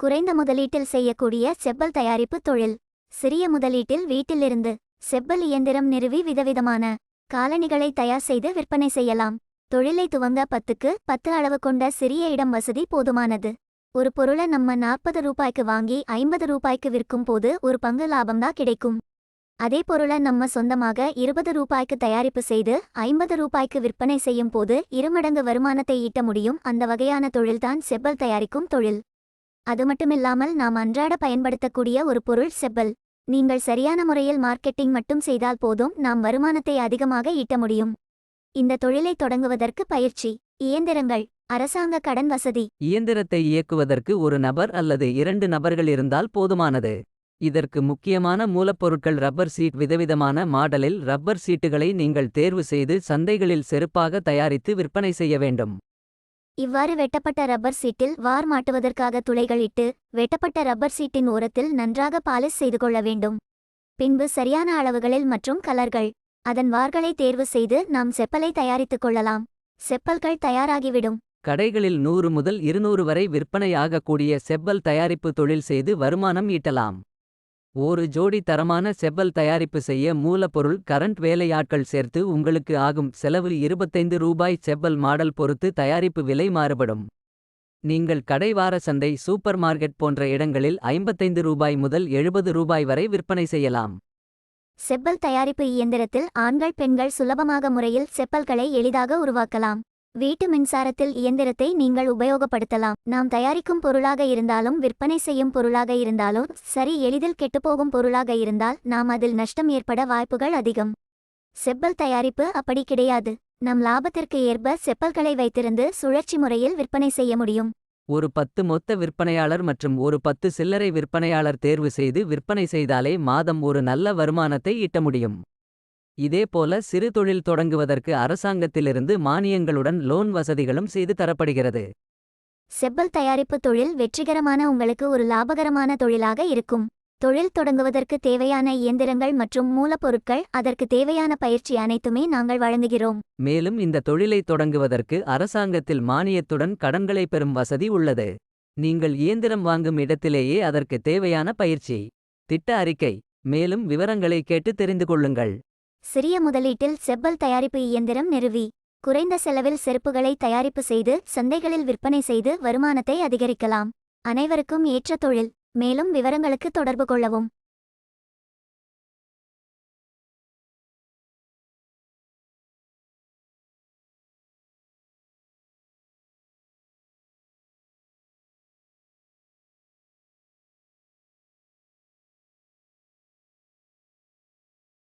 குறைந்த முதலீட்டில் செய்யக்கூடிய செப்பல் தயாரிப்பு தொழில். சிறிய முதலீட்டில் வீட்டிலிருந்து செப்பல் இயந்திரம் நிறுவி விதவிதமான காலணிகளை தயார் செய்து விற்பனை செய்யலாம். தொழிலை துவங்க 10க்கு 10 அளவு கொண்ட சிறிய இடம் வசதி போதுமானது. ஒரு பொருளை நம்ம 40 ரூபாய்க்கு வாங்கி 50 ரூபாய்க்கு விற்கும் போது ஒரு பங்கு லாபம்தான் கிடைக்கும். அதே பொருளை நம்ம சொந்தமாக 20 ரூபாய்க்கு தயாரிப்பு செய்து 50 ரூபாய்க்கு விற்பனை செய்யும் போது 2 மடங்கு வருமானத்தை ஈட்ட முடியும். அந்த வகையான தொழில்தான் செப்பல் தயாரிக்கும் தொழில். அது மட்டுமில்லாமல் நாம் அன்றாட பயன்படுத்தக்கூடிய ஒரு பொருள் செப்பல். நீங்கள் சரியான முறையில் மார்க்கெட்டிங் மட்டும் செய்தால் போதும், நாம் வருமானத்தை அதிகமாக ஈட்ட முடியும். இந்த தொழிலை தொடங்குவதற்கு பயிற்சி, இயந்திரங்கள், அரசாங்க கடன் வசதி. இயந்திரத்தை இயக்குவதற்கு ஒரு நபர் அல்லது 2 நபர்கள் இருந்தால் போதுமானது. இதற்கு முக்கியமான மூலப்பொருட்கள் ரப்பர் சீட். விதவிதமான மாடலில் ரப்பர் சீட்டுகளை நீங்கள் தேர்வு செய்து சந்தைகளில் செருப்பாக தயாரித்து விற்பனை செய்ய வேண்டும். இவ்வாறு வெட்டப்பட்ட ரப்பர் சீட்டில் வார் மாட்டுவதற்காக துளைகள் இட்டு வெட்டப்பட்ட ரப்பர் சீட்டின் ஓரத்தில் நன்றாக பாலிஷ் செய்து கொள்ள வேண்டும். பின்பு சரியான அளவுகளில் மற்றும் கலர்கள், அதன் வார்களை தேர்வு செய்து நாம் செப்பலை தயாரித்துக் கொள்ளலாம். செப்பல்கள் தயாராகிவிடும். கடைகளில் 100 முதல் 200 வரை விற்பனையாகக்கூடிய செப்பல் தயாரிப்பு தொழில் செய்து வருமானம் ஈட்டலாம். ஒரு ஜோடி தரமான செப்பல் தயாரிப்பு செய்ய மூலப்பொருள், கரண்ட், வேலையாட்கள் சேர்த்து உங்களுக்கு ஆகும் செலவு 25 ரூபாய். செப்பல் மாடல் பொறுத்து தயாரிப்பு விலை மாறுபடும். நீங்கள் கடை, வார சந்தை, சூப்பர் மார்க்கெட் போன்ற இடங்களில் 55 ரூபாய் முதல் 70 ரூபாய் வரை விற்பனை செய்யலாம். செப்பல் தயாரிப்பு இயந்திரத்தில் ஆண்கள் பெண்கள் சுலபமாக முறையில் செப்பல்களை எளிதாக உருவாக்கலாம். வீட்டு மின்சாரத்தில் இயந்திரத்தை நீங்கள் உபயோகப்படுத்தலாம். நாம் தயாரிக்கும் பொருளாக இருந்தாலும் விற்பனை செய்யும் பொருளாக இருந்தாலும் சரி, எளிதில் கெட்டுப்போகும் பொருளாக இருந்தால் நாம் அதில் நஷ்டம் ஏற்பட வாய்ப்புகள் அதிகம். செப்பல் தயாரிப்பு அப்படி கிடையாது. நம் லாபத்திற்கு ஏற்ப செப்பல்களை வைத்திருந்து சுழற்சி முறையில் விற்பனை செய்ய முடியும். ஒரு 10 மொத்த விற்பனையாளர் மற்றும் ஒரு 10 சில்லறை விற்பனையாளர் தேர்வு செய்து விற்பனை செய்தாலே மாதம் ஒரு நல்ல வருமானத்தை ஈட்ட முடியும். இதேபோல சிறு தொழில் தொடங்குவதற்கு அரசாங்கத்திலிருந்து மானியங்களுடன் லோன் வசதிகளும் செய்து தரப்படுகிறது. செப்பல் தயாரிப்பு தொழில் வெற்றிகரமான உங்களுக்கு ஒரு லாபகரமான தொழிலாக இருக்கும். தொழில் தொடங்குவதற்கு தேவையான இயந்திரங்கள் மற்றும் மூலப்பொருட்கள், அதற்கு தேவையான பயிற்சி அனைத்துமே நாங்கள் வழங்குகிறோம். மேலும் இந்த தொழிலை தொடங்குவதற்கு அரசாங்கத்தில் மானியத்துடன் கடன்களை பெறும் வசதி உள்ளது. நீங்கள் இயந்திரம் வாங்கும் இடத்திலேயே அதற்கு தேவையான பயிற்சி, திட்ட அறிக்கை, மேலும் விவரங்களை கேட்டு தெரிந்து கொள்ளுங்கள். சிறிய முதலீட்டில் செப்பல் தயாரிப்பு இயந்திரம் நிறுவி குறைந்த செலவில் செருப்புகளை தயாரிப்பு செய்து சந்தைகளில் விற்பனை செய்து வருமானத்தை அதிகரிக்கலாம். அனைவருக்கும் ஏற்ற தொழில். மேலும் விவரங்களுக்கு தொடர்பு கொள்ளவும்.